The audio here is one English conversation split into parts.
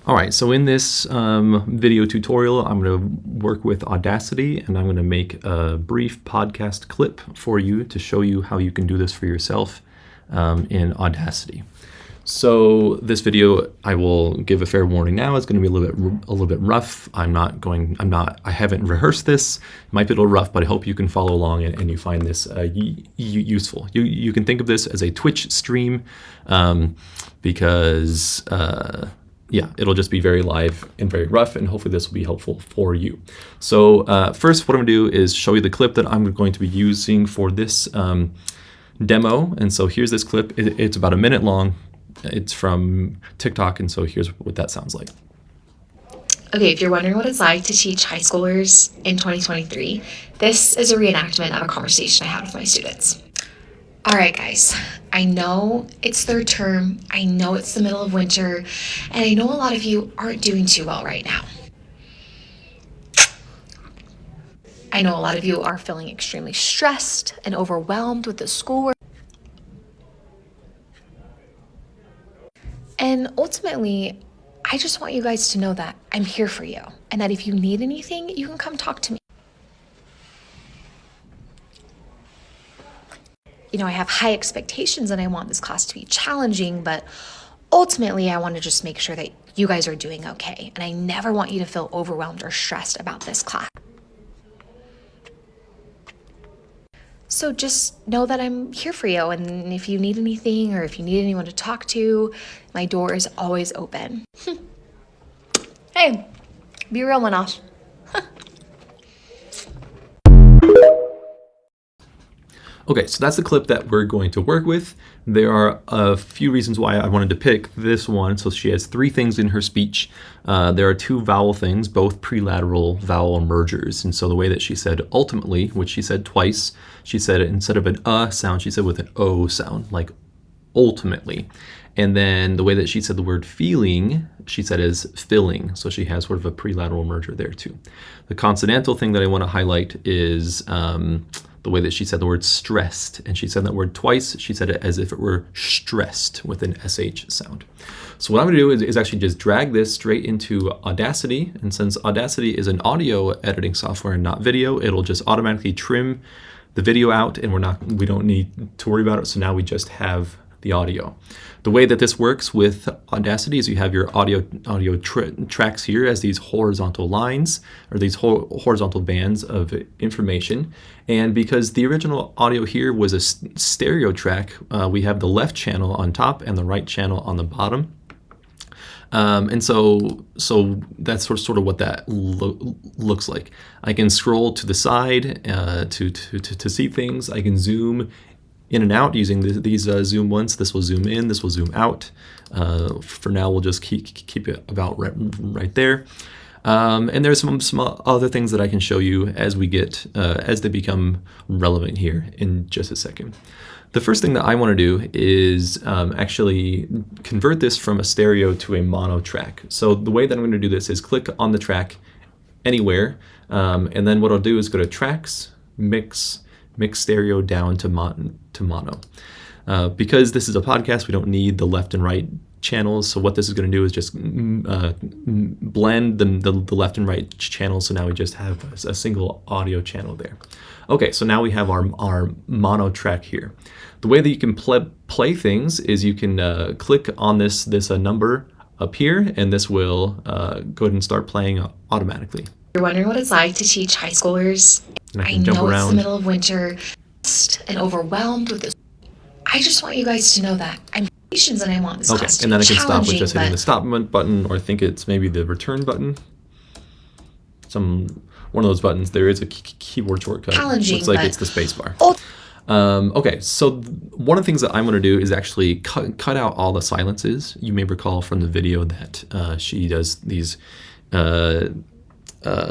All right, so in this video tutorial, I'm going to work with Audacity, and I'm going to make a brief podcast clip for you to show you how you can do this for yourself in Audacity. So this video, I will give a fair warning now, it's going to be a little bit rough. I haven't rehearsed this. It might be a little rough, but I hope you can follow along and you find this useful. You can think of this as a Twitch stream because yeah, it'll just be very live and very rough, and hopefully this will be helpful for you. So first, what I'm gonna do is show you the clip that I'm going to be using for this demo. And so here's this clip. It's about a minute long. It's from TikTok, and so here's what that sounds like. Okay, if you're wondering what it's like to teach high schoolers in 2023, this is a reenactment of a conversation I had with my students. All right, guys, I know it's third term, I know it's the middle of winter, and I know a lot of you aren't doing too well right now. I know a lot of you are feeling extremely stressed and overwhelmed with the schoolwork. And ultimately, I just want you guys to know that I'm here for you, and that if you need anything, you can come talk to me. You know, I have high expectations and I want this class to be challenging, but ultimately I want to just make sure that you guys are doing okay. And I never want you to feel overwhelmed or stressed about this class. So just know that I'm here for you. And if you need anything or if you need anyone to talk to, my door is always open. Hey, be real, Manash. Okay, so that's the clip that we're going to work with. There are a few reasons why I wanted to pick this one. So she has three things in her speech. There are two vowel things, both prelateral vowel mergers. And so the way that she said ultimately, which she said twice, she said it instead of an sound, she said with an O sound, like ultimately. And then the way that she said the word feeling, she said is filling. So she has sort of a prelateral merger there too. The consonantal thing that I want to highlight is the way that she said the word stressed, and she said that word twice. She said it as if it were stressed with an SH sound. So what I'm gonna do is actually just drag this straight into Audacity, and since Audacity is an audio editing software and not video, it'll just automatically trim the video out, and we don't need to worry about it. So now we just have the audio. The way that this works with Audacity is you have your audio tracks here as these horizontal lines, or these horizontal bands of information. And because the original audio here was a stereo track, we have the left channel on top and the right channel on the bottom. And so that's sort of what that looks like. I can scroll to the side to see things. I can zoom in and out using these zoom ones. This will zoom in, this will zoom out. For now, we'll just keep it about right there. And there's some other things that I can show you as they become relevant here in just a second. The first thing that I want to do is actually convert this from a stereo to a mono track. So the way that I'm going to do this is click on the track anywhere, and then what I'll do is go to Tracks, Mix stereo down to mono. Because this is a podcast, we don't need the left and right channels. So what this is going to do is just blend the left and right channels. So now we just have a single audio channel there. Okay, so now we have our mono track here. The way that you can play things is you can click on this number up here, and this will go ahead and start playing automatically. You're wondering what it's like to teach high schoolers. I know it's the middle of winter and overwhelmed with this. I just want you guys to know that I'm patient and I want this class to be challenging. Okay, and then I can stop with just hitting the stop button, or I think it's maybe the return button. One of those buttons. There is a keyboard shortcut. Challenging, looks like it's the space bar. Okay, so one of the things that I'm going to do is actually cut out all the silences. You may recall from the video that she does these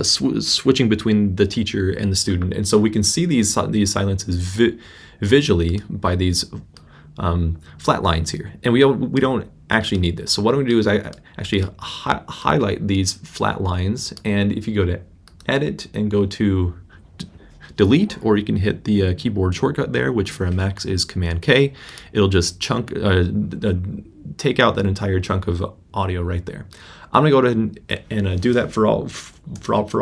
switching between the teacher and the student, and so we can see these silences visually by these flat lines here, and we don't actually need this. So what I'm going to do is I actually highlight these flat lines, and if you go to Edit and go to delete, or you can hit the keyboard shortcut there, which for a Mac is Command K. It'll just take out that entire chunk of audio right there. I'm gonna go ahead and do that for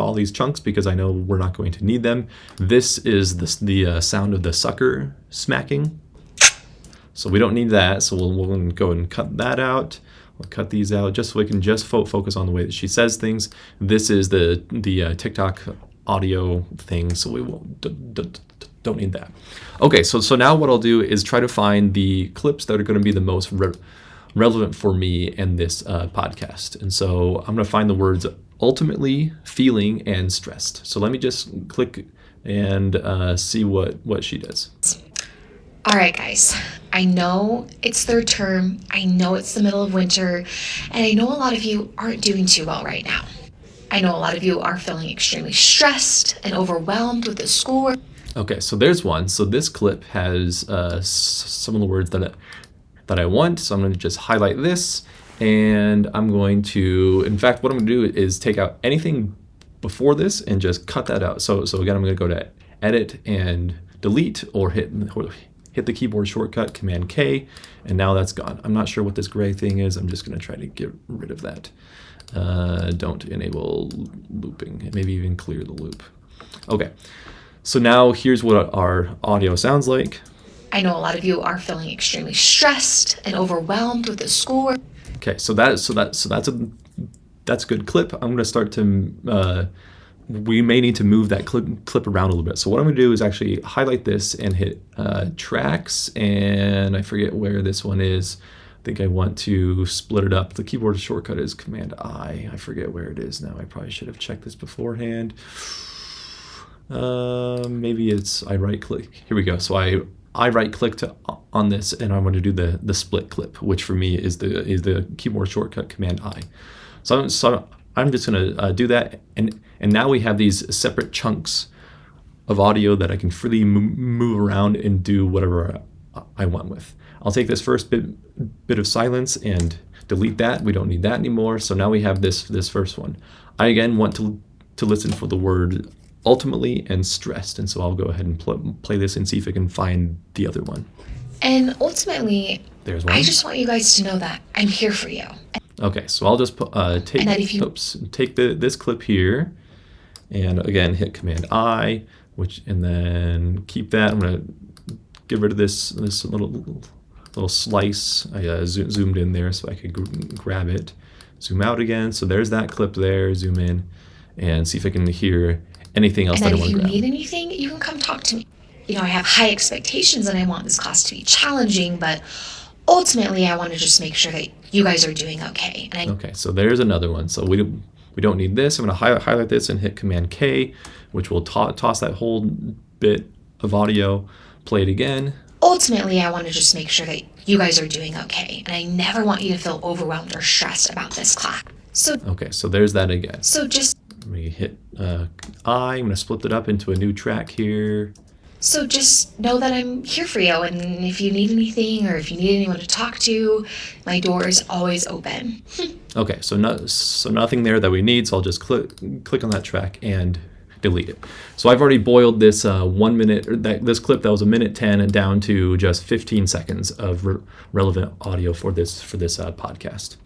all these chunks because I know we're not going to need them. This is the sound of the sucker smacking, so we don't need that. So we'll go and cut that out. We'll cut these out just so we can just focus on the way that she says things. This is the TikTok audio thing, so we don't need that. Okay, so now what I'll do is try to find the clips that are going to be the most relevant for me in this podcast. And so I'm going to find the words ultimately, feeling, and stressed. So let me just click and see what she does. All right, guys, I know it's third term, I know it's the middle of winter, and I know a lot of you aren't doing too well right now. I know a lot of you are feeling extremely stressed and overwhelmed with the schoolwork. Okay, so there's one. So this clip has some of the words that I want. So I'm going to just highlight this, and I'm going to, in fact, what I'm going to do is take out anything before this and just cut that out. So again, I'm going to go to Edit and Delete, or hit the keyboard shortcut Command K, and now that's gone. I'm not sure what this gray thing is. I'm just going to try to get rid of that. Don't enable looping, maybe even clear the loop. Okay, so now here's what our audio sounds like. I know a lot of you are feeling extremely stressed and overwhelmed with the schoolwork. Okay, so that's a good clip. I'm going to start to we may need to move that clip around a little bit. So what I'm going to do is actually highlight this and hit tracks, and I forget where this one is. I think I want to split it up. The keyboard shortcut is Command I. I forget where it is now. I probably should have checked this beforehand. Maybe it's I right click. Here we go. So I right clicked on this, and I want to do the split clip, which for me is the keyboard shortcut Command I. So I'm just going to do that, and now we have these separate chunks of audio that I can freely move around and do whatever I want with. I'll take this first bit of silence and delete that. We don't need that anymore. So now we have this first one. I again want to listen for the word ultimately and stressed, and so I'll go ahead and play this and see if I can find the other one. And ultimately, there's one. I just want you guys to know that I'm here for you. Okay, so I'll just take this clip here, and again hit Command I, and then keep that. I'm gonna get rid of this little slice. I zoomed in there so I could grab it. Zoom out again. So there's that clip there. Zoom in and see if I can hear anything else that I want to grab. And if you need anything, you can come talk to me. You know, I have high expectations and I want this class to be challenging, but ultimately I want to just make sure that you guys are doing okay. Okay, so there's another one. So we don't need this. I'm going to highlight this and hit Command K, which will toss that whole bit of audio. Play it again. Ultimately, I want to just make sure that you guys are doing okay, and I never want you to feel overwhelmed or stressed about this class. Okay, so there's that again. So just let me hit I'm going to split it up into a new track here. So just know that I'm here for you, and if you need anything or if you need anyone to talk to, my door is always open. Okay, so nothing there that we need, so I'll just click on that track and delete it. So I've already boiled this 1 minute, this clip that was 1:10 and down to just 15 seconds of relevant audio for this podcast.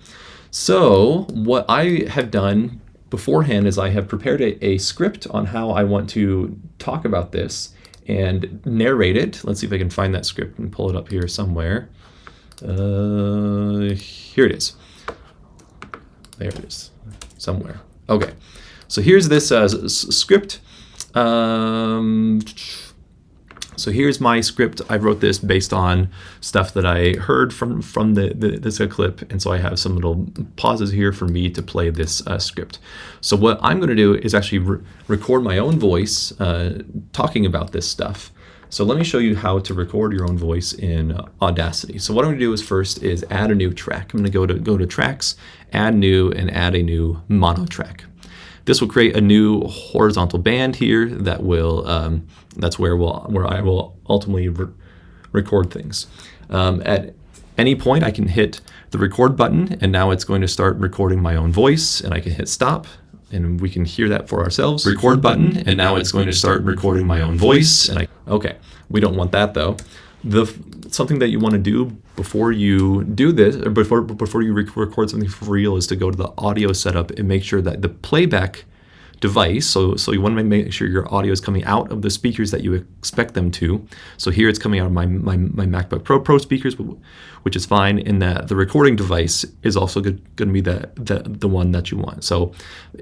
So what I have done beforehand is I have prepared a script on how I want to talk about this and narrate it. Let's see if I can find that script and pull it up here somewhere. Here it is. There it is, somewhere. Okay, so here's this script. So here's my script. I wrote this based on stuff that I heard from this clip, and so I have some little pauses here for me to play this script. So what I'm going to do is actually record my own voice talking about this stuff. So let me show you how to record your own voice in Audacity. So what I'm going to do is first is add a new track. I'm going to go to Tracks, Add New, and add a new mono track. This will create a new horizontal band here that will that's where I will ultimately record things. At any point, I can hit the record button, and now it's going to start recording my own voice, and I can hit stop, and we can hear that for ourselves. Record button, and now it's going to start recording my own voice. Okay, we don't want that though. Something that you want to do before you do this, or before you record something for real, is to go to the audio setup and make sure that the playback device, so you want to make sure your audio is coming out of the speakers that you expect them to. So here it's coming out of my MacBook Pro speakers, which is fine, and that the recording device is also going to be the one that you want. So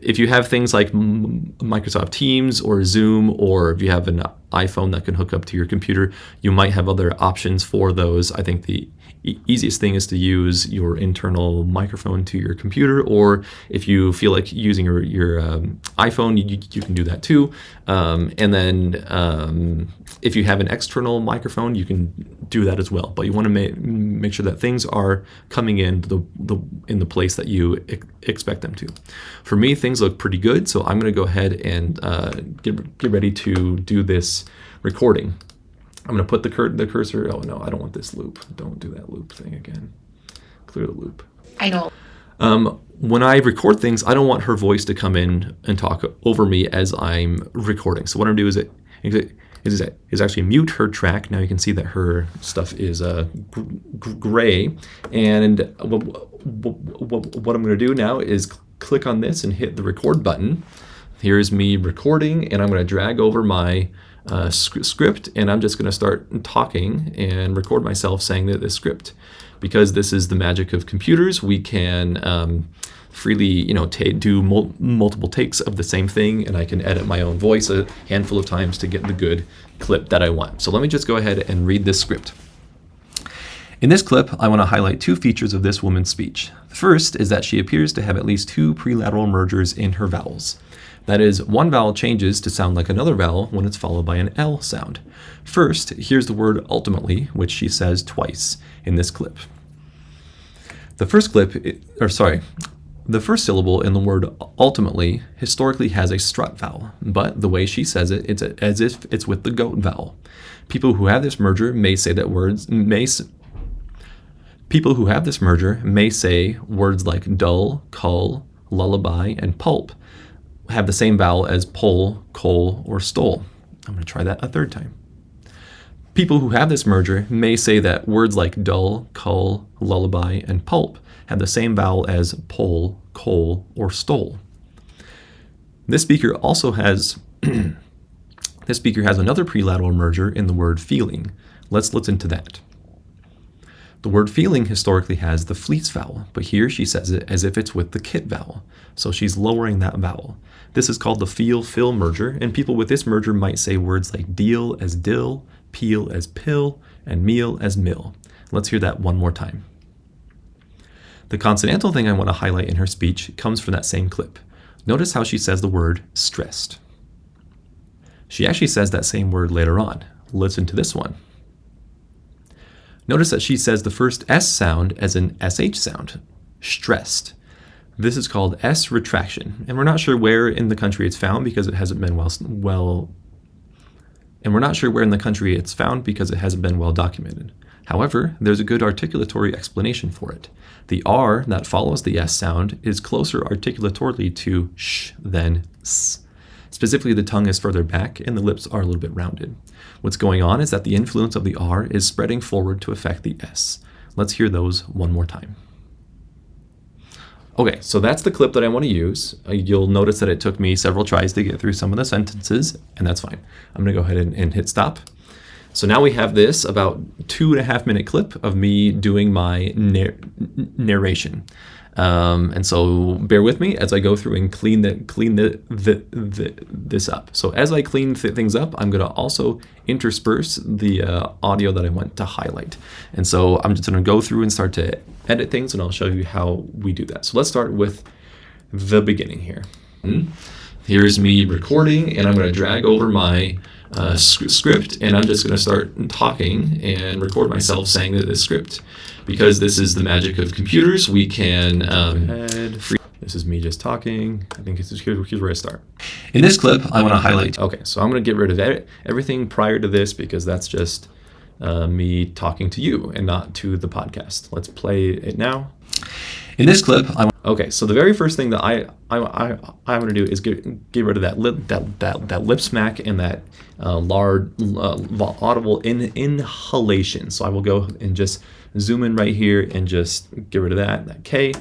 if you have things like Microsoft Teams or Zoom, or if you have an iPhone that can hook up to your computer, you might have other options for those. I think the easiest thing is to use your internal microphone to your computer, or if you feel like using your iPhone, you can do that too. And then if you have an external microphone, you can do that as well. But you want to make sure that things are coming in in the place that you expect them to. For me, things look pretty good, so I'm going to go ahead and get ready to do this recording. I'm going to put the cursor. Oh no, I don't want this loop. Don't do that loop thing again. Clear the loop. I know. When I record things, I don't want her voice to come in and talk over me as I'm recording. So what I'm going to do is actually mute her track. Now you can see that her stuff is gray. And what I'm going to do now is click on this and hit the record button. Here's me recording, and I'm going to drag over my script, and I'm just going to start talking and record myself saying this script. Because this is the magic of computers, we can freely, do multiple takes of the same thing, and I can edit my own voice a handful of times to get the good clip that I want. So let me just go ahead and read this script. In this clip, I want to highlight two features of this woman's speech. The first is that she appears to have at least two prelateral mergers in her vowels. That is, one vowel changes to sound like another vowel when it's followed by an L sound. First, here's the word ultimately, which she says twice in this clip. The first syllable in the word ultimately historically has a strut vowel, but the way she says it, it's as if it's with the goat vowel. People who have this merger may say words like dull, cull, lullaby, and pulp have the same vowel as pole, coal, or stole. I'm going to try that a third time. People who have this merger may say that words like dull, cull, lullaby, and pulp have the same vowel as pole, coal, or stole. This speaker has another prelateral merger in the word feeling. Let's listen to that. The word feeling historically has the fleece vowel, but here she says it as if it's with the kit vowel, so she's lowering that vowel. This is called the feel-fill merger, and people with this merger might say words like deal as dill, peel as pill, and meal as mill. Let's hear that one more time. The consonantal thing I want to highlight in her speech comes from that same clip. Notice how she says the word stressed. She actually says that same word later on. Listen to this one. Notice that she says the first S sound as an SH sound, stressed. This is called S retraction, and we're not sure where in the country it's found because it hasn't been well documented. However, there's a good articulatory explanation for it. The R that follows the S sound is closer articulatorily to sh than s. Specifically, the tongue is further back and the lips are a little bit rounded. What's going on is that the influence of the R is spreading forward to affect the S. Let's hear those one more time. Okay, so that's the clip that I want to use. You'll notice that it took me several tries to get through some of the sentences, and that's fine. I'm going to go ahead and hit stop. So now we have this about 2.5 minute clip of me doing my narration. And so bear with me as I go through and clean this up. So as I clean things up, I'm going to also intersperse the audio that I want to highlight. And so I'm just going to go through and start to edit things, and I'll show you how we do that. So let's start with the beginning here. Here's me recording, and I'm going to drag over my script, and I'm just going to start talking and record myself saying this script. Because this is the magic of computers, we can this is me just talking. I think here's where I start. In this clip, I want to highlight. Okay, so I'm going to get rid of everything prior to this because that's just me talking to you and not to the podcast. Let's play it now. In this clip, okay, so the very first thing that I'm going to do is get rid of that lip smack and that large audible inhalation. So I will go and just zoom in right here and just get rid of that K,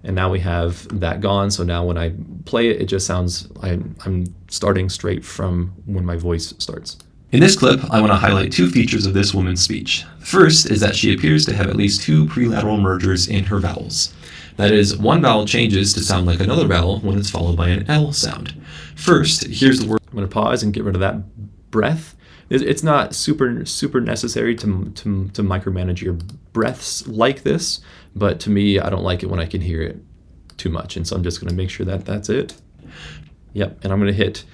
and now we have that gone. So now when I play it, it just sounds I'm starting straight from when my voice starts. In this clip, I want to highlight two features of this woman's speech. The first is that she appears to have at least two prelateral mergers in her vowels. That is, one vowel changes to sound like another vowel when it's followed by an L sound. First, here's the word. I'm going to pause and get rid of that breath. It's not super necessary to micromanage your breaths like this, but to me, I don't like it when I can hear it too much, and so I'm just going to make sure that that's it. Yep, and I'm going to hit.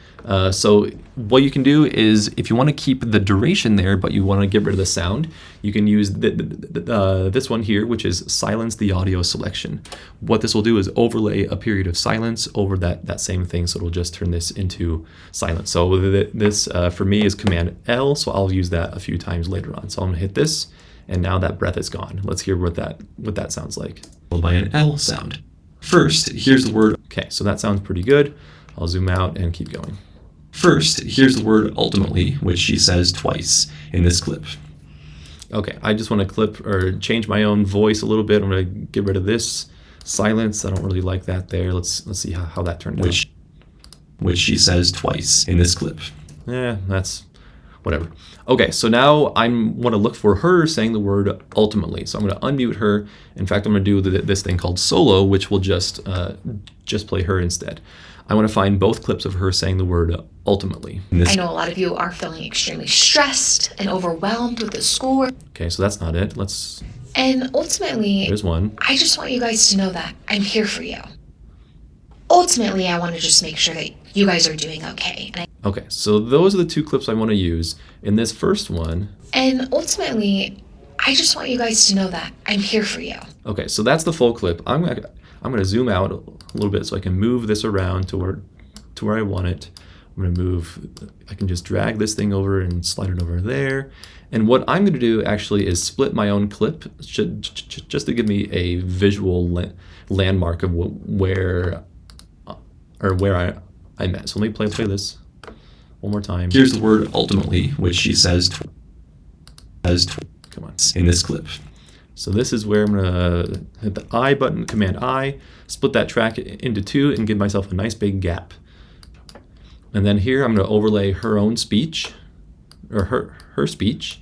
So what you can do is, if you want to keep the duration there, but you want to get rid of the sound, you can use this one here, which is silence the audio selection. What this will do is overlay a period of silence over that same thing, so it'll just turn this into silence. So this for me is Command L, so I'll use that a few times later on. So I'm gonna hit this, and now that breath is gone. Let's hear what that sounds like. By an L sound. First, here's the word. Okay, so that sounds pretty good. I'll zoom out and keep going. First, here's the word ultimately, which she says twice in this clip. Okay, I just want to clip or change my own voice a little bit. I'm going to get rid of this silence. I don't really like that there. Let's see how that turned out. Which she says twice in this clip. Yeah, that's whatever. Okay, so now I want to look for her saying the word ultimately. So I'm going to unmute her. In fact, I'm going to do this thing called solo, which will just play her instead. I want to find both clips of her saying the word ultimately. I know a lot of you are feeling extremely stressed and overwhelmed with the schoolwork. Okay, so that's not it. And ultimately, there's one. I just want you guys to know that I'm here for you. Ultimately, I want to just make sure that you guys are doing okay. Okay, so those are the two clips I want to use. In this first one. And ultimately, I just want you guys to know that I'm here for you. Okay, so that's the full clip. I'm gonna zoom out a little bit so I can move this around to where I want it. I'm gonna move. I can just drag this thing over and slide it over there. And what I'm gonna do actually is split my own clip, just to give me a visual landmark of where I'm at. So let me play this one more time. Here's the word ultimately, which she says come on, in this clip. So this is where I'm gonna hit the I button, Command I, split that track into two and give myself a nice big gap. And then here I'm gonna overlay her own speech, or her speech.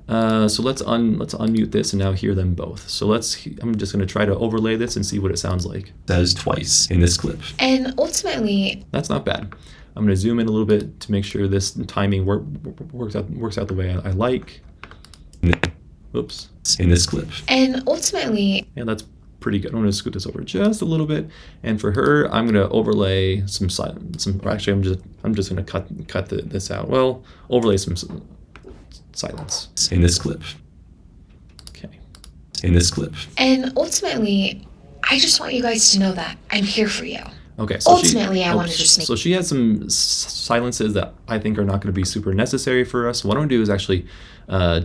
So let's unmute this and now hear them both. So I'm just gonna try to overlay this and see what it sounds like. Says twice in this clip. And ultimately, that's not bad. I'm gonna zoom in a little bit to make sure this timing works out the way I like. Oops. In this clip. And ultimately, yeah, that's pretty good. I'm going to scoot this over just a little bit, and for her, I'm going to overlay some silence. Actually, I'm just going to cut this out. Well, overlay some silence in this clip. Okay. In this clip. And ultimately, I just want you guys to know that I'm here for you. Okay. So ultimately, I want to just make. So she has some silences that I think are not going to be super necessary for us. What I'm going to do is actually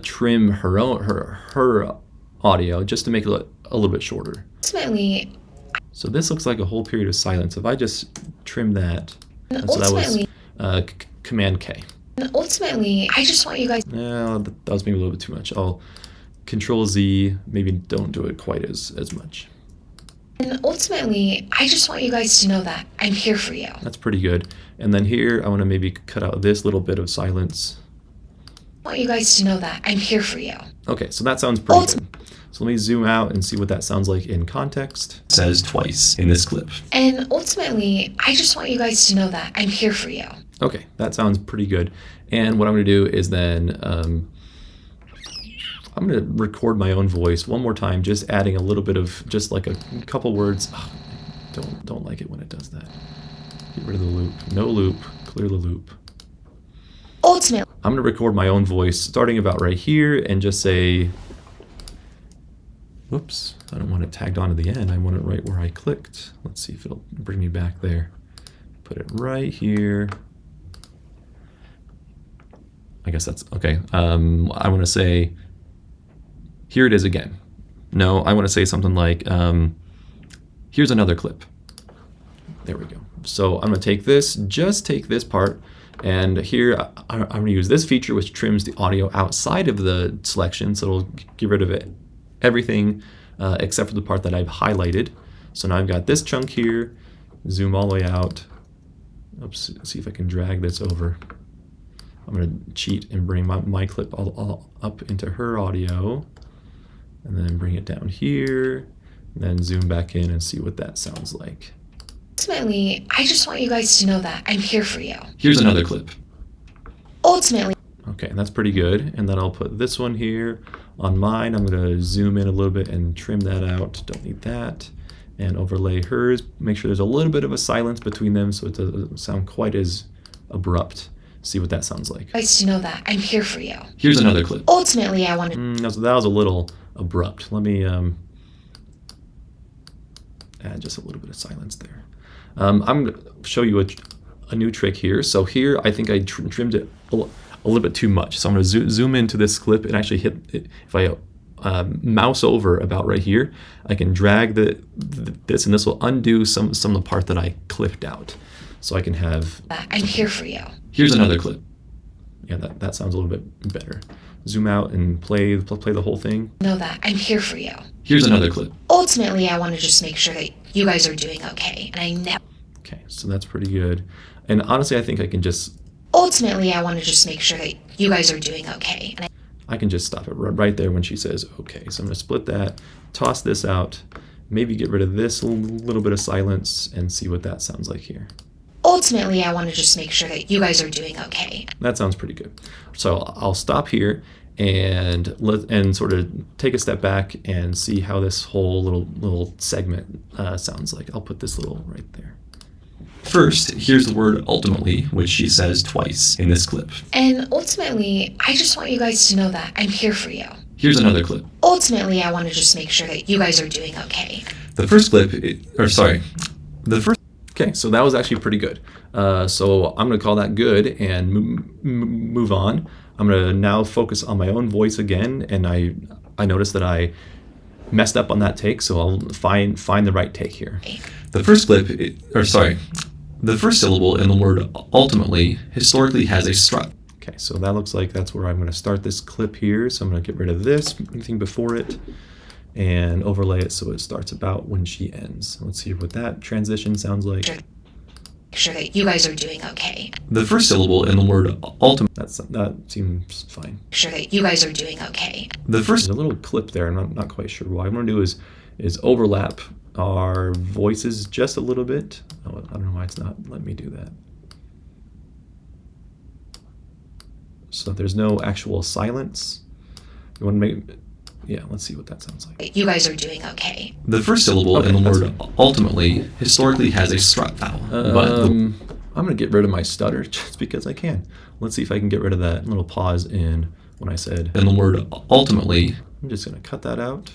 trim her audio just to make it a little bit shorter. Ultimately. So this looks like a whole period of silence. If I just trim that, and so that was Command K. And ultimately, I just want you guys. Yeah, that was maybe a little bit too much. I'll Control Z. Maybe don't do it quite as much. And ultimately, I just want you guys to know that I'm here for you. That's pretty good. And then here, I want to maybe cut out this little bit of silence. I want you guys to know that I'm here for you. Okay, so that sounds pretty good. So let me zoom out and see what that sounds like in context. It says twice in this clip. And ultimately, I just want you guys to know that I'm here for you. Okay, that sounds pretty good. And what I'm going to do is then I'm going to record my own voice one more time, just adding a little bit of just like a couple words. Oh, don't like it when it does that. Get rid of the loop. No loop. Clear the loop. Ultimately, I'm going to record my own voice starting about right here and just say, whoops, I don't want it tagged on to the end. I want it right where I clicked. Let's see if it'll bring me back there. Put it right here. I guess that's okay. I want to say, here it is again. No, I want to say something like, Here's another clip. There we go. So I'm going to take this, just take this part, and here I'm going to use this feature which trims the audio outside of the selection, so it'll get rid of it, everything except for the part that I've highlighted. So now I've got this chunk here, zoom all the way out. Oops, see if I can drag this over. I'm going to cheat and bring my clip all up into her audio, and then bring it down here, and then zoom back in and see what that sounds like. Ultimately, I just want you guys to know that I'm here for you. Here's another clip. Ultimately. Okay, and that's pretty good. And then I'll put this one here on mine. I'm going to zoom in a little bit and trim that out. Don't need that. And overlay hers. Make sure there's a little bit of a silence between them so it doesn't sound quite as abrupt. See what that sounds like. Nice to know that I'm here for you. Here's another clip. Ultimately, I want to. That was a little abrupt. Let me add just a little bit of silence there. I'm going to show you a new trick here. So here, I think I trimmed it a little bit too much. So I'm going to zoom into this clip and actually hit it. If I mouse over about right here, I can drag this, and this will undo some of the part that I clipped out. So I can have. I'm here for you. Here's another clip. Yeah, that sounds a little bit better. Zoom out and play the whole thing. Know that I'm here for you. Here's another clip. Ultimately, I want to just make sure that you guys are doing okay, and I never. Okay, so that's pretty good. And honestly, I think I can just. Ultimately, I want to just make sure that you guys are doing okay, and I can just stop it right there when she says okay. So I'm going to split that, toss this out, maybe get rid of this little bit of silence, and see what that sounds like here. Ultimately, I want to just make sure that you guys are doing okay. That sounds pretty good. So I'll stop here and sort of take a step back and see how this whole little segment sounds like. I'll put this little right there. First, here's the word ultimately, which she says twice in this clip. And ultimately, I just want you guys to know that I'm here for you. Here's another clip. Ultimately, I want to just make sure that you guys are doing okay. The first clip, okay, so that was actually pretty good. So I'm going to call that good and move on. I'm going to now focus on my own voice again, and I noticed that I messed up on that take, so I'll find the right take here. The first clip, the first syllable in the word ultimately historically has a strut. Okay, so that looks like that's where I'm going to start this clip here. So I'm going to get rid of anything before it, and overlay it so it starts about when she ends. Let's see what that transition sounds like. Make sure that you guys are doing okay. The first syllable in the word ultimate. That seems fine. Make sure that you guys are doing okay. There's a little clip there, and I'm not quite sure why. What I'm going to do is overlap our voices just a little bit. Oh, I don't know why it's not letting me do that. So there's no actual silence. You want to make. Yeah, let's see what that sounds like. You guys are doing okay. The first syllable in the word ultimately historically has a strut vowel. I'm going to get rid of my stutter just because I can. Let's see if I can get rid of that little pause in when I said. In the word ultimately. I'm just going to cut that out.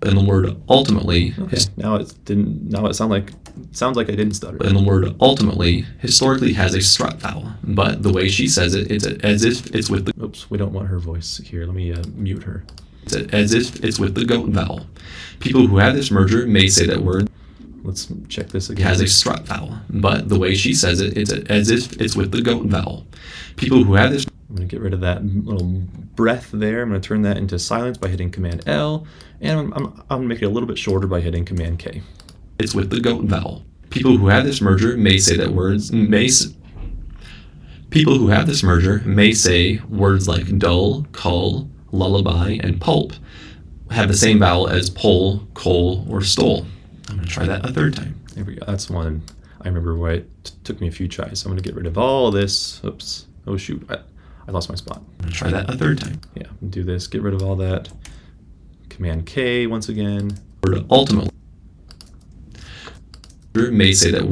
In the word ultimately. Okay. Now it sounds like I didn't stutter. In the word ultimately historically has a strut vowel, but the way she says it, it's as if it's with the. Oops, we don't want her voice here. Let me mute her. It's as if it's with the goat vowel. People who have this merger may say that word. Let's check this again. Has a strut vowel, but the way she says it, it's as if it's with the goat vowel. People who have this. I'm going to get rid of that little breath there. I'm going to turn that into silence by hitting Command L, and I'm going to make it a little bit shorter by hitting Command K. It's with the goat vowel. People who have this merger may say that People who have this merger may say words like dull, cull, lullaby, and pulp have the same vowel as pull, coal, or stole. I'm going to try that a third time. There we go. That's one I remember why it took me a few tries. So I'm going to get rid of all this. Oops. Oh, shoot. I lost my spot. I'm going to try that a third time. Yeah, do this. Get rid of all that. Command K once again. Word ultimately. May say that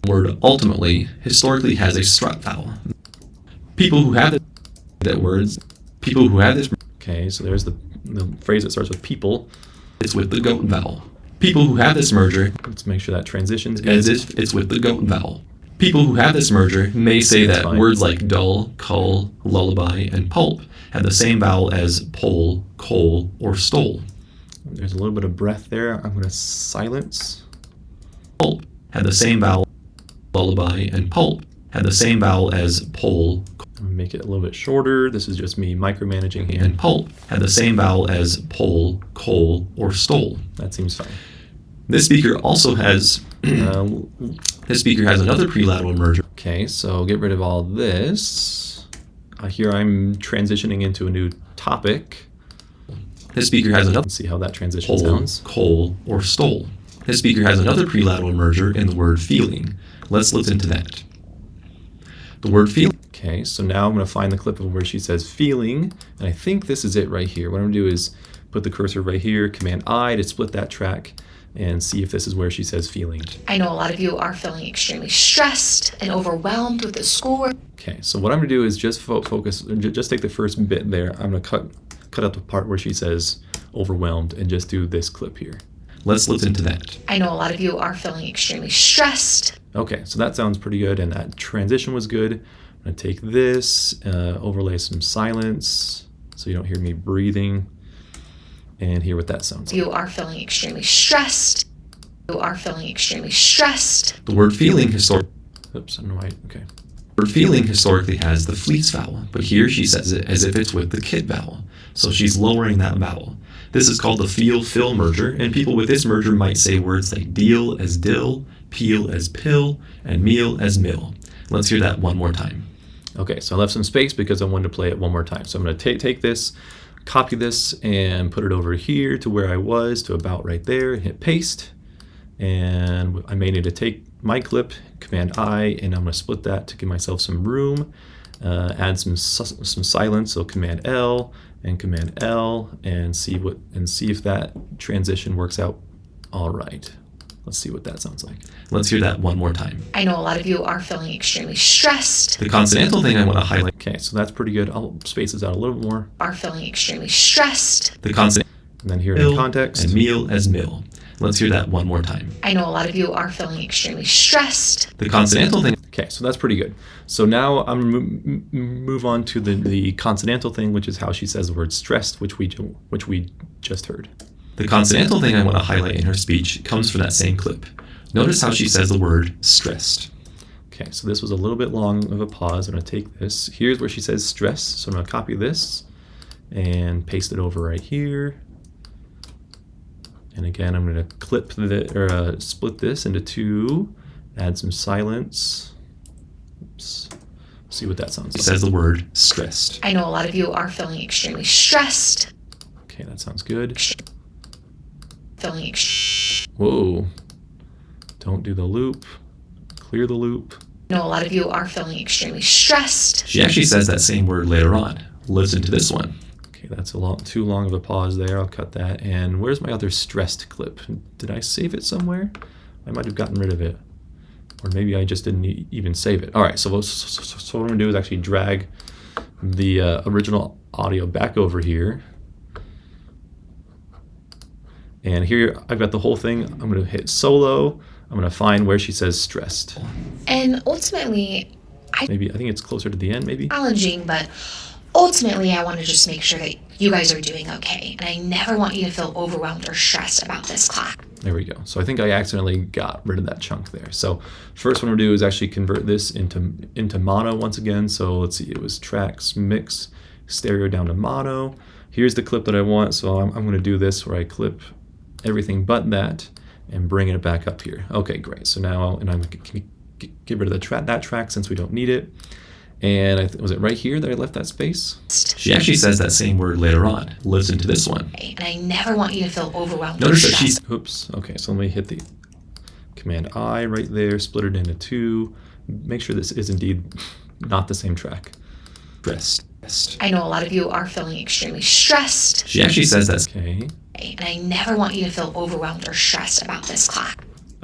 word ultimately historically has a strut vowel. People who have this. Okay, so there's the phrase that starts with people. It's with the goat vowel. People who have this merger. Let's make sure that transitions as if it's with the goat vowel. People who have this merger may say that words like dull, cull, lullaby, and pulp have the same vowel as pull, coal, or stole. There's a little bit of breath there. I'm going to silence. Pulp had the same vowel. Lullaby and pulp had the same vowel as pole. Make it a little bit shorter. This is just me micromanaging here. And pulp had the same vowel as pole, coal, or stole. That seems fine. This speaker also has this speaker has another prelateral merger. Okay, so get rid of all this. Here I'm transitioning into a new topic. This speaker has another Let's see how that transition pole, sounds. coal, or stole. This speaker has another prelateral merger in the word feeling. Let's listen to that. The word feeling. Okay, so now I'm going to find the clip of where she says feeling, and I think this is it right here. What I'm going to do is put the cursor right here, Command I to split that track, and see if this is where she says feeling. I know a lot of you are feeling extremely stressed and overwhelmed with the schoolwork. Okay, so what I'm going to do is just focus, just take the first bit there. I'm going to cut out the part where she says overwhelmed and just do this clip here. Let's listen to that. I know a lot of you are feeling extremely stressed. Okay, so that sounds pretty good, and that transition was good. I'm going to take this, overlay some silence so you don't hear me breathing, and hear what that sounds like. You are feeling extremely stressed. You are feeling extremely stressed. The word feeling historically. Oops, I don't know why. Okay. The word feeling historically has the fleets vowel, but here she says it as if it's with the kid vowel. So she's lowering that vowel. This is called the feel-fill merger, and people with this merger might say words like deal as dill, peel as pill, and meal as mill. Let's hear that one more time. Okay, so I left some space because I wanted to play it one more time. So I'm going to take this, copy this, and put it over here to where I was, to about right there, and hit paste. And I may need to take my clip, Command I, and I'm going to split that to give myself some room. Add some silence, so Command L and Command L, and see if that transition works out all right. Let's see what that sounds like. Let's hear that one more time. I know a lot of you are feeling extremely stressed. The consonantal thing I want to highlight. Okay, so that's pretty good. I'll space this out a little more. Are feeling extremely stressed. The consonant. And then here in the context. And meal as mill. Let's hear that one more time. I know a lot of you are feeling extremely stressed. The consonantal thing. Okay, so that's pretty good. So now I'm move on to the consonantal thing, which is how she says the word stressed, which we just heard. The consonantal thing I want to highlight in her speech comes from that same clip. Notice how she says the word stressed. Okay, so this was a little bit long of a pause. I'm going to take this. Here's where she says stress, so I'm going to copy this and paste it over right here. And again, I'm going to split this into two, add some silence. Oops. See what that sounds like. She says the word stressed. I know a lot of you are feeling extremely stressed. Okay, that sounds good. Feeling Whoa. Don't do the loop. Clear the loop. I know a lot of you are feeling extremely stressed. She actually says that same word later on. Listen to this one. Okay, that's too long of a pause there. I'll cut that. And where's my other stressed clip? Did I save it somewhere? I might have gotten rid of it. Or maybe I just didn't even save it. All right, so what I'm going to do is actually drag the original audio back over here. And here I've got the whole thing. I'm going to hit solo. I'm going to find where she says stressed. And ultimately, I think it's closer to the end, maybe. Challenging, but ultimately I want to just make sure that you guys are doing okay. And I never want you to feel overwhelmed or stressed about this class. There we go. So I think I accidentally got rid of that chunk there. So first what I'm going to do is actually convert this into mono once again. So let's see, it was tracks, mix, stereo down to mono. Here's the clip that I want. So I'm going to do this where I clip everything but that and bring it back up here. Okay, great. So now, and I'm going to get rid of that track since we don't need it. And was it right here that I left that space? She actually says that same word later on. Listen to this one. And I never want you to feel overwhelmed. Notice or that she's. stressed. Oops. Okay, so let me hit the Command I right there, split it into two. Make sure this is indeed not the same track. Stressed. I know a lot of you are feeling extremely stressed. She actually says that. Okay. And I never want you to feel overwhelmed or stressed about this class.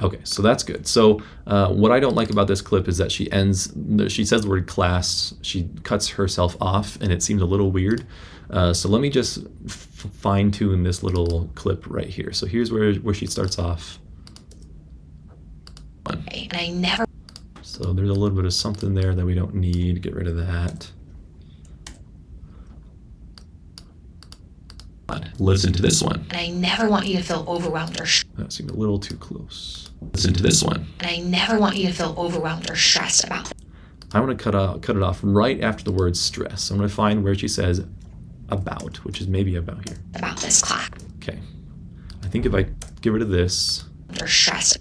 Okay, so that's good. So what I don't like about this clip is that she says the word class, she cuts herself off, and it seems a little weird. So let me just fine tune this little clip right here. So here's where she starts off. And I never. So there's a little bit of something there that we don't need. Get rid of that. Listen to this one. And I never want you to feel overwhelmed or That seemed a little too close. Listen to this one. And I never want you to feel overwhelmed or stressed about I want to cut it off right after the word stress. I'm going to find where she says about, which is maybe about here. about this class. Okay. I think if I get rid of this, Or stressed,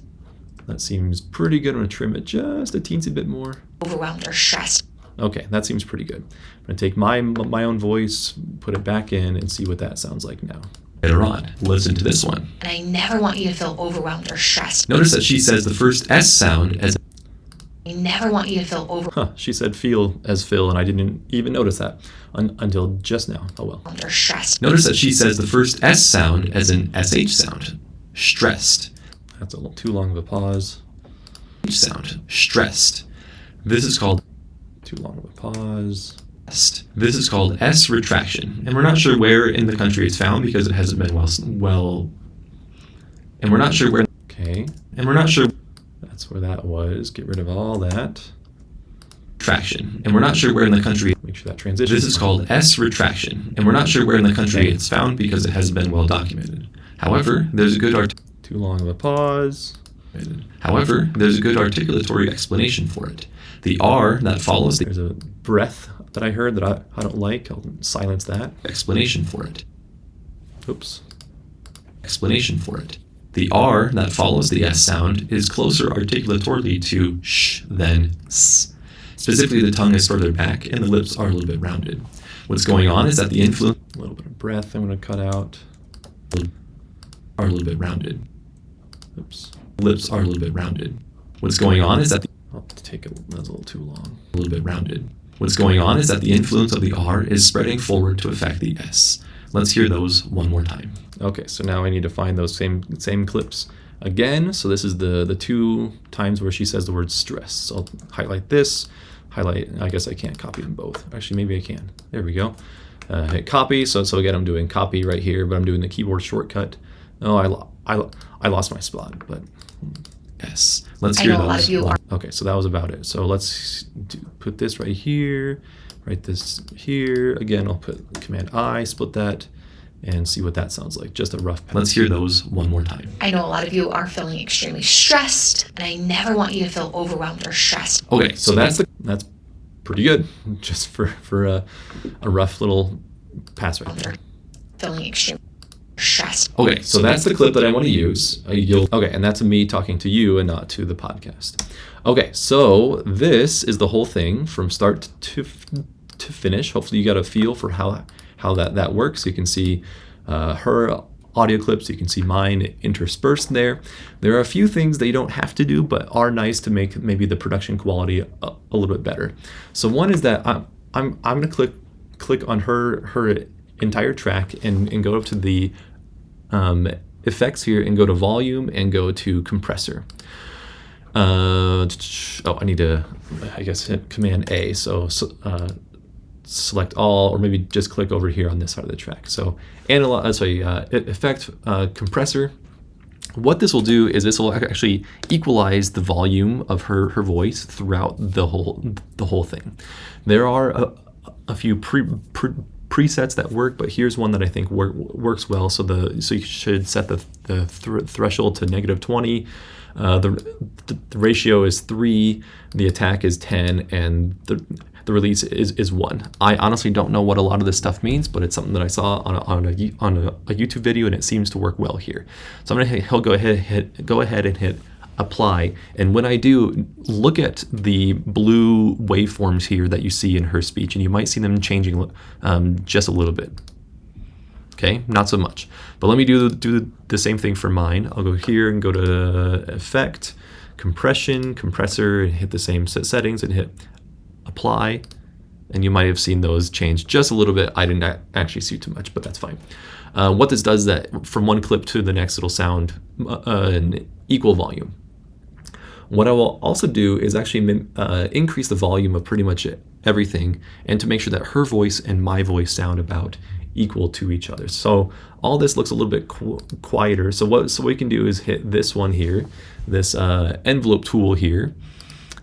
that seems pretty good. I'm going to trim it just a teensy bit more. overwhelmed or stressed. Okay, that seems pretty good. I'm going to take my own voice, put it back in, and see what that sounds like now. Later on, listen to this one. And I never want you to feel overwhelmed or stressed. Notice that she says the first S sound as I never want you to feel overwhelmed She said feel as Phil, and I didn't even notice that until just now. Oh well. or stressed. Notice that she says the first S sound as an SH sound. Stressed. That's a little too long of a pause. H sound. Stressed. This is called Too long of a pause. This is called S retraction, and we're not sure where in the country it's found because it hasn't been and we're not sure where. Okay, And we're not sure that's where that was. Get rid of all that. traction, and we're not sure where in the country. Make sure that transition. This is called S retraction, and we're not sure where in the country it's found because it hasn't been well documented. However, there's a good Too long of a pause. articulatory explanation for it. The R that follows the There's a breath that I heard that I don't like. I'll silence that. explanation for it. Oops. Explanation for it. The R that follows the S sound is closer articulatorily to sh than s. Specifically, the tongue is further back and the lips are a little bit rounded. What's going on is that the influence A little bit of breath I'm going to cut out. are a little bit rounded. Oops. Lips are a little bit rounded. What's going on is that the I'll take it. That's a little too long. a little bit rounded. What's going on is that the influence of the R is spreading forward to affect the S. Let's hear those one more time. Okay, so now I need to find those same clips again. So this is the two times where she says the word stress. So I'll highlight this, highlight. I guess I can't copy them both. Actually, maybe I can. There we go. Hit copy. So again, I'm doing copy right here, but I'm doing the keyboard shortcut. Oh, I lost my spot, but S. Let's I hear know a lot those. of you are okay. So that was about it. So let's put this right here, write this here. Again, I'll put Command I, split that, and see what that sounds like. Just a rough pass. Let's hear those one more time. I know a lot of you are feeling extremely stressed, and I never want you to feel overwhelmed or stressed. Okay, so that's pretty good, just for a rough little pass right there. Feeling extremely stressed. Okay, so that's the clip that I want to use. Okay, and that's me talking to you and not to the podcast. Okay, so this is the whole thing from start to finish. Hopefully you got a feel for how that works. You can see her audio clips. You can see mine interspersed there. There are a few things that you don't have to do, but are nice to make maybe the production quality a little bit better. So one is that I'm going to click on her entire track and go up to the effects here and go to volume and go to compressor. I need to, I guess, hit Command A. So select all, or maybe just click over here on this side of the track. So effect compressor. What this will do is this will actually equalize the volume of her voice throughout the whole thing. There are a few presets that work, but here's one that I think works well. So you should set the threshold to -20. The ratio is 3, the attack is 10, and the release is 1. I honestly don't know what a lot of this stuff means, but it's something that I saw on a YouTube video, and it seems to work well here. So I'm gonna go ahead and hit apply, and when I do, look at the blue waveforms here that you see in her speech, and you might see them changing just a little bit. Okay, not so much. But let me do the same thing for mine. I'll go here and go to Effect, Compression, Compressor, and hit the same settings and hit Apply. And you might have seen those change just a little bit. I didn't actually see too much, but that's fine. What this does is that from one clip to the next, it'll sound an equal volume. What I will also do is actually increase the volume of pretty much everything, and to make sure that her voice and my voice sound about equal to each other. So all this looks a little bit quieter. So what we can do is hit this one here, this envelope tool here,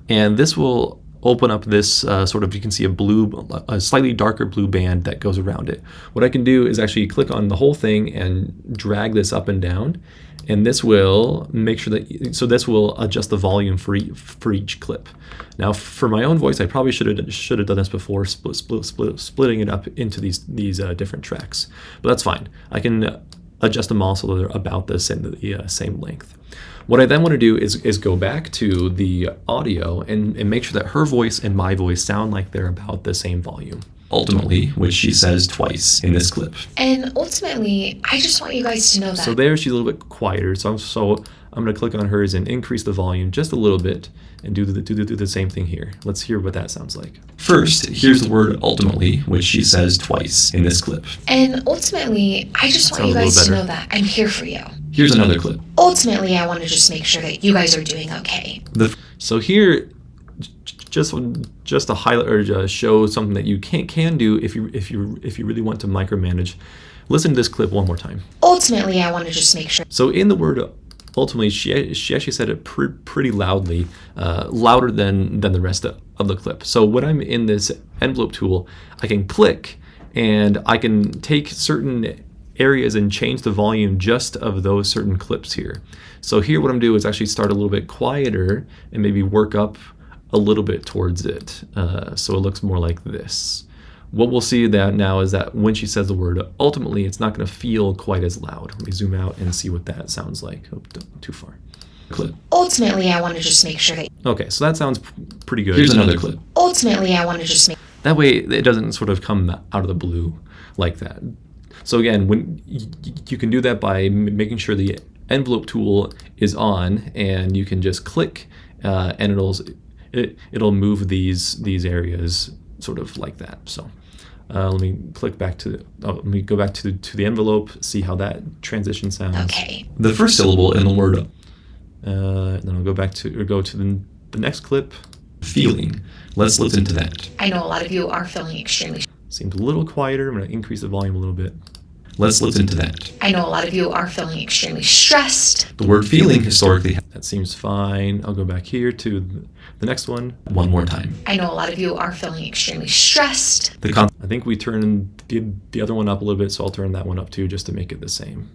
and this will open up this sort of, you can see a slightly darker blue band that goes around it. What I can do is actually click on the whole thing and drag this up and down, and this will make sure that, so this will adjust the volume for each clip. Now for my own voice, I probably should have done this before, splitting it up into these different tracks, but that's fine. I can adjust them all so they're about the same length. What I then want to do is go back to the audio and make sure that her voice and my voice sound like they're about the same volume. Ultimately, which she says twice in this clip. And ultimately, I just want you guys to know that. So there she's a little bit quieter. So I'm going to click on hers and increase the volume just a little bit and do the same thing here. Let's hear what that sounds like. First, here's the word ultimately, which she says twice in this clip. And ultimately, I just want you guys to know that I'm here for you. Here's another clip. Ultimately, I want to just make sure that you guys are doing okay. So here, just to highlight or show something that you can do if you really want to micromanage. Listen to this clip one more time. Ultimately, I want to just make sure. So in the word ultimately, she actually said it pretty loudly, louder than the rest of the clip. So when I'm in this envelope tool, I can click and I can take certain areas and change the volume just of those certain clips here. So here what I'm doing is actually start a little bit quieter and maybe work up a little bit towards it, so it looks more like this. What we'll see that now is that when she says the word ultimately, it's not going to feel quite as loud. Let me zoom out and see what that sounds like. Oh, too far. Clip. Ultimately, I want to just make sure that. Okay, so that sounds pretty good. Here's another clip. Ultimately, I want to just make. That way it doesn't sort of come out of the blue like that. So again, when you can do that by making sure the envelope tool is on, and you can just click and it'll move these areas sort of like that. So let me click back to let me go back to the envelope, see how that transition sounds. Okay. The first syllable in the word. Then I'll go to the next clip. Feeling. Let's listen to that. I know a lot of you are feeling extremely. Seems a little quieter. I'm going to increase the volume a little bit. Let's listen to that. I know a lot of you are feeling extremely stressed. The word feeling historically. That seems fine. I'll go back here to the next one. One more time. I know a lot of you are feeling extremely stressed. I think we turned the other one up a little bit, so I'll turn that one up too, just to make it the same.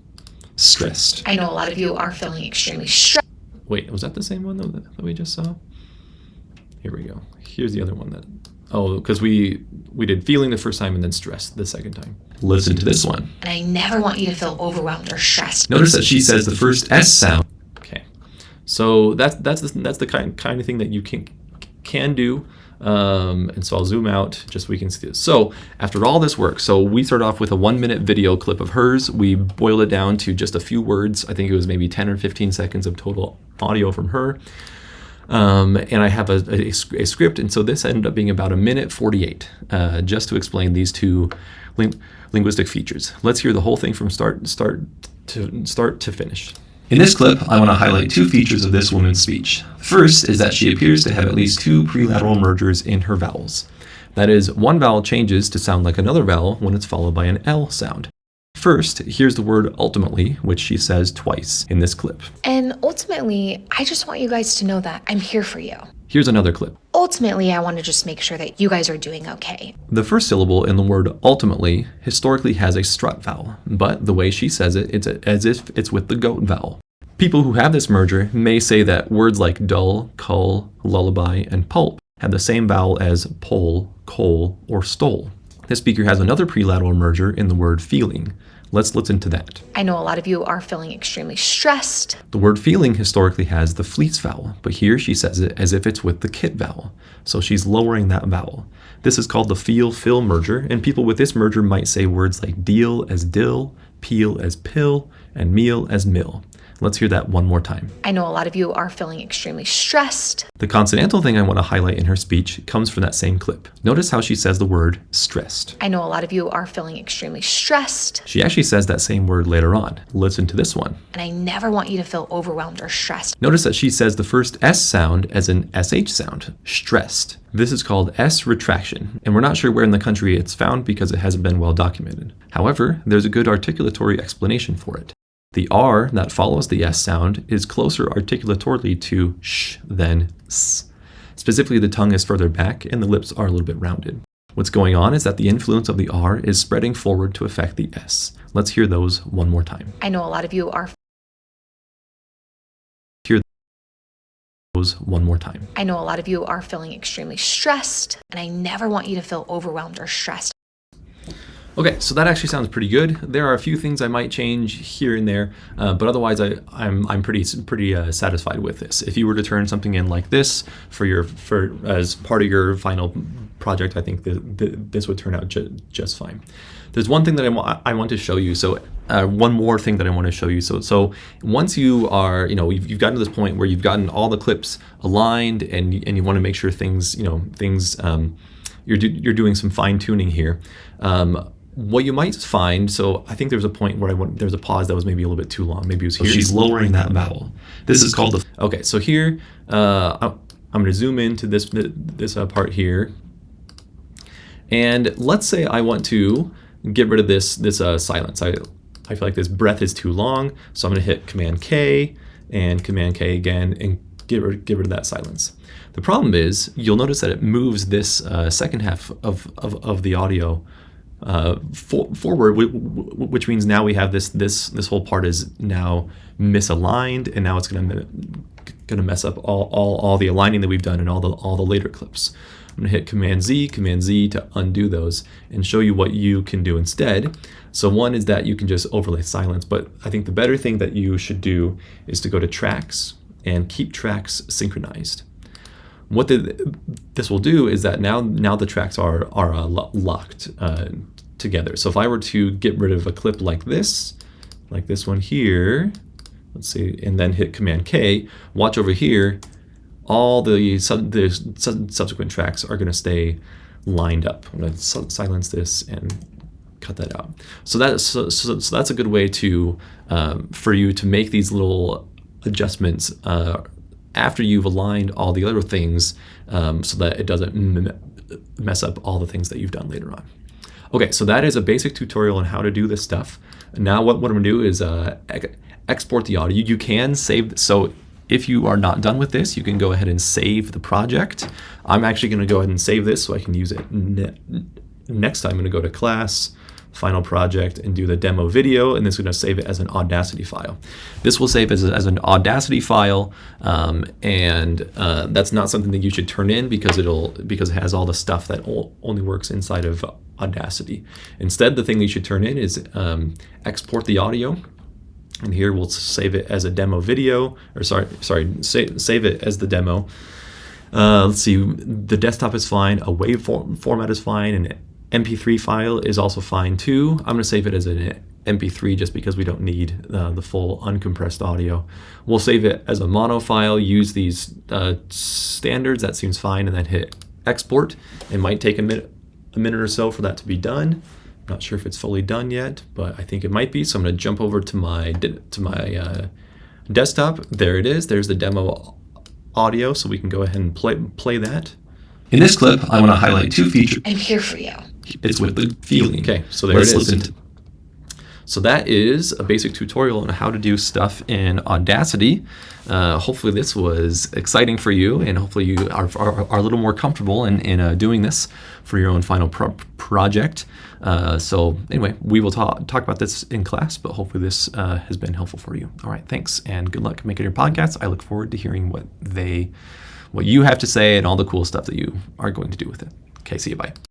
Stressed. I know a lot of you are feeling extremely stressed. Wait, was that the same one that we just saw? Here we go. Here's the other one that. Oh, because we did feeling the first time and then stress the second time. Listen to this one. And I never want you to feel overwhelmed or stressed. Notice that she says the first S sound. Okay, so that's the kind of thing that you can do. And so I'll zoom out just so we can see this. So after all this work, so we start off with a 1-minute video clip of hers. We boiled it down to just a few words. I think it was maybe 10 or 15 seconds of total audio from her. And I have a script, and so this ended up being about 1:48, just to explain these two linguistic features. Let's hear the whole thing from start to finish. In this clip, I want to highlight two features of this woman's speech. First is that she appears to have at least 2 prelateral mergers in her vowels. That is, one vowel changes to sound like another vowel when it's followed by an L sound. First, here's the word ultimately, which she says twice in this clip. And ultimately, I just want you guys to know that I'm here for you. Here's another clip. Ultimately, I want to just make sure that you guys are doing okay. The first syllable in the word ultimately historically has a strut vowel, but the way she says it, it's as if it's with the goat vowel. People who have this merger may say that words like dull, cull, lullaby, and pulp have the same vowel as pole, coal, or stole. This speaker has another prelateral merger in the word feeling. Let's listen to that. I know a lot of you are feeling extremely stressed. The word feeling historically has the fleets vowel, but here she says it as if it's with the kit vowel. So she's lowering that vowel. This is called the feel-fill merger, and people with this merger might say words like deal as dill, peel as pill, and meal as mill. Let's hear that one more time. I know a lot of you are feeling extremely stressed. The consonantal thing I want to highlight in her speech comes from that same clip. Notice how she says the word stressed. I know a lot of you are feeling extremely stressed. She actually says that same word later on. Listen to this one. And I never want you to feel overwhelmed or stressed. Notice that she says the first S sound as an SH sound, stressed. This is called S retraction, and we're not sure where in the country it's found because it hasn't been well documented. However, there's a good articulatory explanation for it. The R that follows the S sound is closer articulatorily to sh than s. Specifically, the tongue is further back and the lips are a little bit rounded. What's going on is that the influence of the R is spreading forward to affect the S. Let's hear those one more time. I know a lot of you are One more time. I know a lot of you are feeling extremely stressed, and I never want you to feel overwhelmed or stressed. Okay, so that actually sounds pretty good. There are a few things I might change here and there, but otherwise I'm pretty satisfied with this. If you were to turn something in like this as part of your final project, I think this would turn out just fine. There's one thing that I want to show you. So one more thing that I want to show you. So once you are, you've gotten to this point where you've gotten all the clips aligned and you want to make sure things, you're doing some fine tuning here. What you might find, so I think there's a point where there's a pause that was maybe a little bit too long. Maybe it was here. She's lowering that vowel. This is called the... Okay, so here, I'm going to zoom into this part here. And let's say I want to get rid of this silence. I feel like this breath is too long, so I'm going to hit Command K and Command K again and get rid of that silence. The problem is you'll notice that it moves this second half of the audio forward, which means now we have this whole part is now misaligned, and now it's going to mess up all the aligning that we've done in all the later clips. I'm going to hit Command Z to undo those and show you what you can do instead. So one is that you can just overlay silence, but I think the better thing that you should do is to go to Tracks and keep tracks synchronized. What this will do is that now the tracks are locked together. So if I were to get rid of a clip like this one here, let's see, and then hit Command K, watch over here, all the subsequent tracks are going to stay lined up. I'm going to silence this and cut that out. So that's a good way to for you to make these little adjustments after you've aligned all the other things, so that it doesn't mess up all the things that you've done later on. Okay, so that is a basic tutorial on how to do this stuff. Now what I'm going to do is export the audio. You can save, so if you are not done with this, you can go ahead and save the project. I'm actually going to go ahead and save this so I can use it next time. I'm going to go to Class, Final Project, and do the demo video, and this is going to save it as an Audacity file. This will save as an Audacity file, and that's not something that you should turn in because it has all the stuff that only works inside of Audacity. Instead, the thing that you should turn in is export the audio. And here we'll save it as a demo video, or save it as the demo. Let's see, the desktop is fine, a WAV format is fine, an MP3 file is also fine too. I'm going to save it as an MP3 just because we don't need the full uncompressed audio. We'll save it as a mono file, use these standards, that seems fine, and then hit export. It might take a minute or so for that to be done. Not sure if it's fully done yet, but I think it might be. So I'm going to jump over to my desktop. There it is. There's the demo audio, so we can go ahead and play that. In this clip, I want to highlight two features. I'm here for you. It's with the feeling. Okay, so there it is. So that is a basic tutorial on how to do stuff in Audacity. Hopefully this was exciting for you, and hopefully you are a little more comfortable in doing this for your own final project. So anyway, we will talk about this in class, but hopefully this has been helpful for you. All right, thanks, and good luck making your podcasts. I look forward to hearing what you have to say and all the cool stuff that you are going to do with it. Okay, see you, bye.